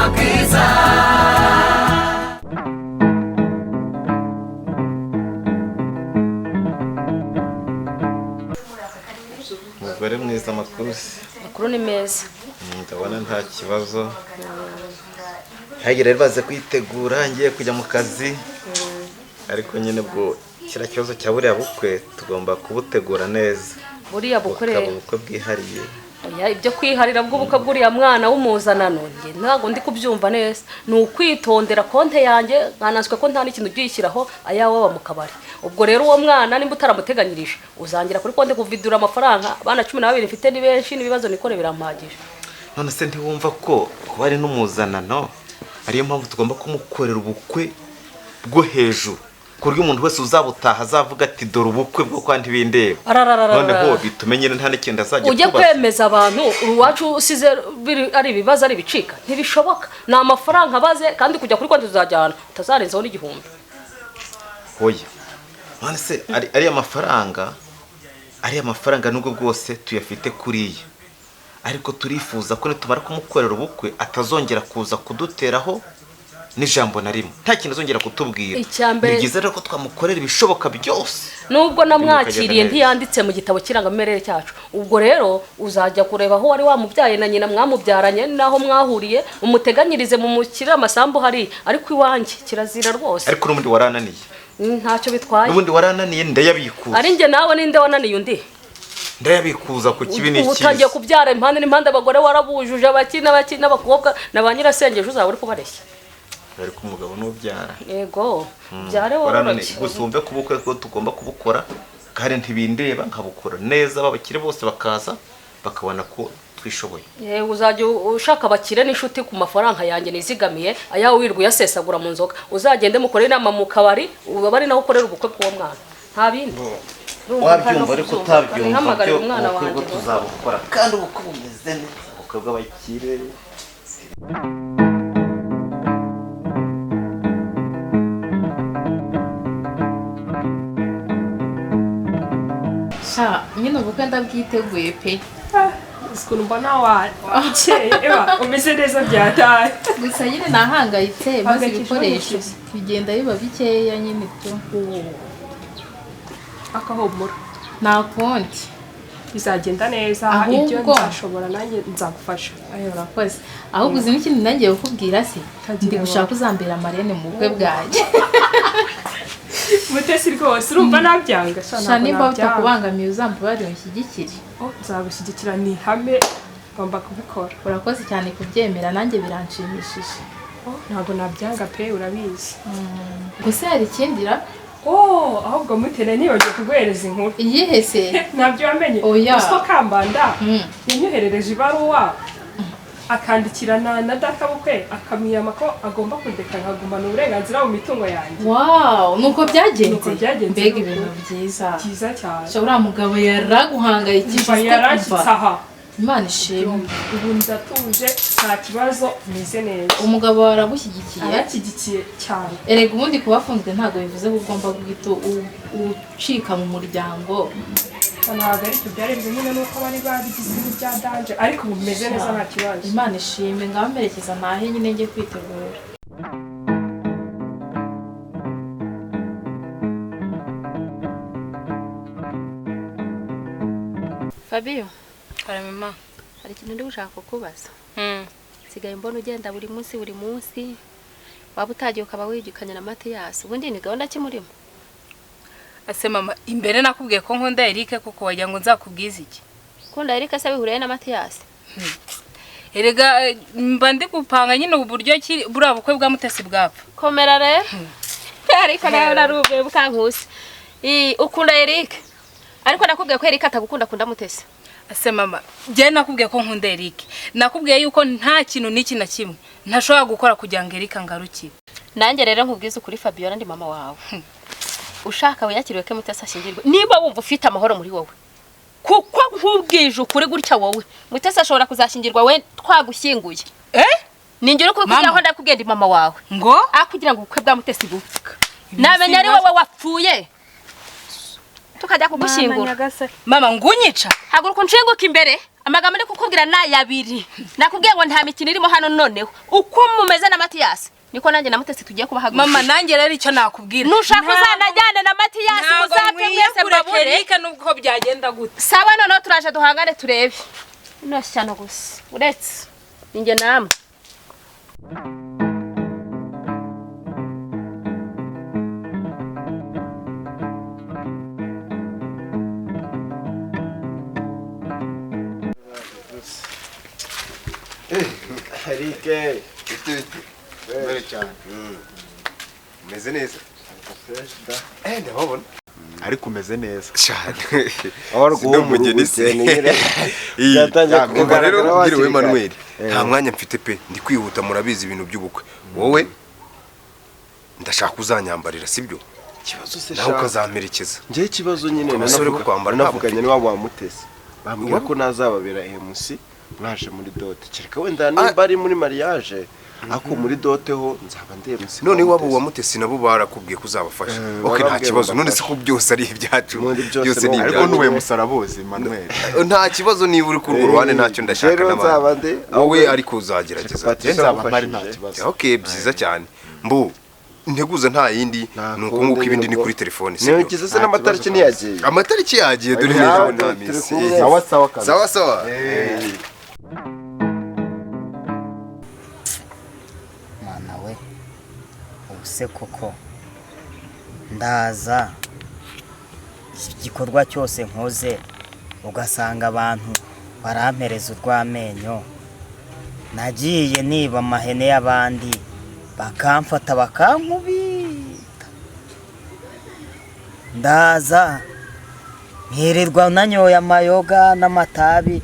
ubuzima bwiza. Umugore mwiza, amakuru ni meza. ndabona nta kibazo. Hagire baze kwitegura ngiye kujya mu kazi, ariko nyine bwo kira kibazo cya buriya bukwe tugomba kubutegura neza. Buriya bukwe ubukwe bwihariye. Oya, ibyo kwiharira bw'ubukwe bw'uriya mwana w'umuzanano nge ntago ndi kubyumva neza. Ni ukwitondera konte yanjye, nkanaswe ko nta n'ikintu gishyiraho ayawe wa mu kabari. Ubwo rero uwo mwana nimba utaramuteganyirije uzangira kuri konte kuvidura amafaranga. Abana 12 mfite ni benshi, nibibazo nikore birampagije. None se ntiwumva ko kuba ari n'umuzanano ariyo mpamvu tugomba kumukorera ubukwe bwo hejuru, kuryo umuntu wese uzabutaha azavuga ati dore ubukwe bwo kwandi bindeba. Noneho bitumenyere nta n'ikindi azajya kubaza. Ujye kwemeza abantu uwacu usize ari ibibazo ari bicika ntibishoboka. Na amafaranga baze kandi kujya kuri konti tuzajyana utazarenzaho n'igihumbi. Oya, none se ari amafaranga nubwo bwose tuyafite kuriya, ariko turifuza ko nitumara kumukorera ubukwe atazongera kuza kuduteraho n'ijambo na rimwe, nta kintu azongera kutubwira. Ni byiza rero ko twamukorera ibishoboka byose. Nubwo namwakiriye ntiyanditse mu gitabo kirangamirere cyacu. Ubwo rero uzajya kureba aho wari wamubyaye na nyina mwamubyaranye naho mwahuriye, umuteganyirize mu mukira amasambu hari, ariko iwanjye kirazira rwose. Ariko n'ubundi warananiye. Ntacyo bitwaye. N'ubundi warananiye ndayabikuza. Ari nge nawe ninde wananiye undi? Ndayabikuza ku kibi n'iki. Utangiye kubyara impande n'impande abagore warabujuje abakina n'abakobwa n'abanyirasengeje uzaba uri kubareshya. Ariko umugabo n'ubyara. Yego. Byare wararanye. Gusa umve kubukwe ko tugomba kubukora kandi ntibindeba nkabukora neza, babakire bose bakaza bakabona ko twishoboye. Uzajya ushaka abakire n'inshuti ku mafaranga yanjye nizigamiye, ayawe wirwa yasesagura mu nzoga. Uzagende mukore inama mu kabari, ubabari naho ukorera ubukwe bw'uwo mwana. Nta bindi. Wabyumva ariko utabyumva byo ubwo tuzabukora kandi ubukwe bumeze neza, ubukwe bw'abakire. Nyine ubukwe ndabwiteguye pe. Ukuntu mbona wakeye umeze neza byataye. Gusa nyine nahangayitse maze ibikoresho bigenda biba bikeya nyine tu. Akahomura nta konti bizagenda neza, ibyo nzashobora nanjye nzagufasha. Ayo urakoze. Ahubwo uzi n'ikindi nangiye kukubwira se, ndi gushaka uzambera marene mu bukwe bwanjye. Mutesi rwose urumva nabyanga shani niba utakubangamiye uzambare unshyigikire. Nzagushyigikira ni ihame, ngomba kubikora. Urakoze cyane kubyemera, nanjye biranshimishije. Ntabwo nabyanga pe, urabizi. Gusa hari ikindira ahubwo mutene nibagiye kuguhereza inkuru. Iyihe se? Nabyo wamenye. Uko Kambanda yanyoherereje ibaruwa akandikirana na data bukwe akamiyama ko agomba kundeka nkagumana uburenganzira mu mitungo yanjye. Wow, nuko byagenze. Mbega ibintu byiza. Byiza cyane. Uriya mugabo yaraguhangayikishije yarashitsaha. Imana ishimwe. Ubu ndatuje nta kibazo, meze neza. Umugabo waragushyigikiye? Arashyigikiye cyane. Erega ubundi kubafunzwe ntabwo bivuze ko ugomba guhita ucika mu muryango. Ntabwo ariko byarebye nyine nuko bari babigize ibya danje, ariko ubu meze neza nta kibazo. Imana ishimwe. Ngaho mperekeza nahe nyine njye kwitegura. Fabio, karamema, hari ikintu ndi gushaka kukubaza. Sigaye mbona ugenda buri munsi. Waba utagiye ukaba wigikanya na Matiyasi. Ubundi ni gahunda ki murimo? Ase mama, imbere nakubwiye ko nkunda Eric kuko wagira ngo nzakubwiza iki. Kunda Eric se bihuriye na Matiyasi? Erega mba ndi gupanga nyine uburyo ki buriya bukwe bwa Mutesi bwapfa. Komera rero. Ariko nawe narubwe bukankusi. Ukunda Eric. Ariko nakubwiye ko Eric atagukunda kunda Mutesi. Ase mama, je nakubwiye ko nkunda Eric. Nakubwiye yuko nta kintu n'iki na kimwe ntashobora gukora kugira ngo Eric angarukire. Nanjye rero nkubwiza ukuri Fabio ndi mama wawe. Ushaka wiyakiriwe ke Mutesi ashingirwe. Niba wumva ufite amahoro muri wowe. Kuko nkubwije ukuri gutya wowe. Mutesi ashobora kuzashingirwa we twagushyinguye. Ninjye uri kugira aho ndakubwiye ndi mama wawe. Ngo akugira ngo ubukwe bwa Mutesi bupfuka. Namenya ari wowe wapfuye. Tukajya kugushyingura. Mama ngunyica. Haguruka nshinguka imbere. amagambo ndi kukubwira n'ayabiri nakubwiye ngo nta mikino irimo hano noneho uko mumeze na Matiyasi niko nanjye na Mutesi tugiye kubahaguruka mama nanjye rero icyo nakubwira nushaka uzanajyane na Matiyasi muzapfe mwese mbabure reka nubwo byagenda gute sawa noneho turaje duhangane turebe ino shyano gusa uretse ninjye namwe Harike Mere cyane Meze neza ndababona ariko umeze neza cyane ahora umugeni se yatangiye kugaragara wiriwe Emmanuel nta mwanya mfite pe ndi kwihuta murabizi ibintu by'ubukwe wowe ndashaka uzanyambarira sibyo ikibazo se naho ukazamperekeza ngiye ikibazo nyine abasore bo kwambara navuganye niwabo wa Mutesi bambwira ko nazababera MC mwaje muri dote kereka wenda nimba ari muri mariage ako muri dote ho nzaba ndemse none wabo wa Mutesi nabo barakubwiye kuzabafasha okay nta kibazo none se ko byose ari ibyacu byose ni ariko nuwe musarabozi Emmanuel nta kibazo niba uri ku ruhande ntacyo ndashaka n'abandi wowe ariko uzagerageza nzaba mari nta kibazo okay byiza cyane mbu integuza nta yindi nuko nguko ibindi ni kuri telefone sibyo nikize se n'amatariki niyagiye amatariki yagiye dore n'ejo nta misi sawa sawa ubuse koko ndaza igikorwa cyose nkoze ugasanga abantu barampereza urw'amenyo nagiye niba amahene y'abandi bakamfata bakankubita ndaza nkirirwa nanyoye amayoga n'amatabi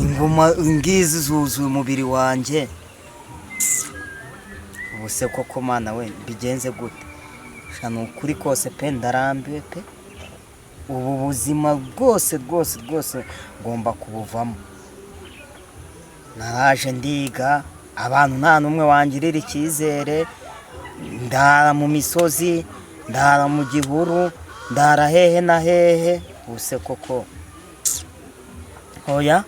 inguma ngizi zuzuye umubiri wanjye ubuse koko mana we bigenze gute shano ukuri kose pe ndarambiwe pe ubu buzima bwose ngomba kubuvamo naraje ndiga abantu nta numwe wangirira icyizere ndara mu misozi ndara mu gihuru ndara hehe na hehe ubuse koko hoya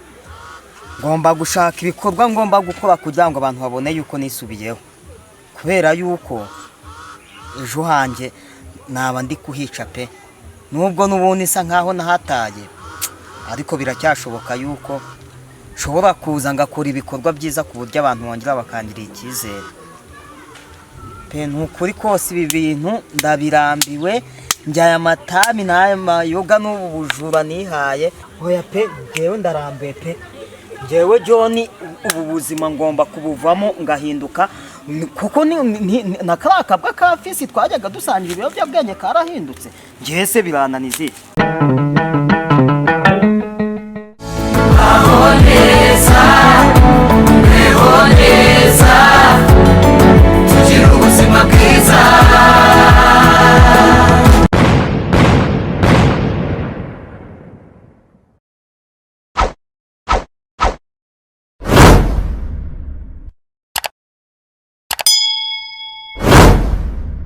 ngomba gushaka ibikorwa ngomba gukora kugira ngo abantu babone yuko nisubiyeho kubera yuko ejo hanjye naba ndi kuhica pe nubwo n'ubundi isa nkaho nahataye ariko biracyashoboka yuko nshobora kuza ngakora ibikorwa byiza ku buryo abantu bongera bakangirira icyizere pe nukuri kose ibi bintu ndabirambiwe njyaye amatabi n'aya mayoga n'ubu bujura nihaye oya pe ngewe ndarambiwe pe ngewe John ubu buzima ngomba kubuvamo ngahinduka kuko na karakabwa ka fisi twajyaga dusangira ibiyobyabwenge karahindutse ngewe se birananize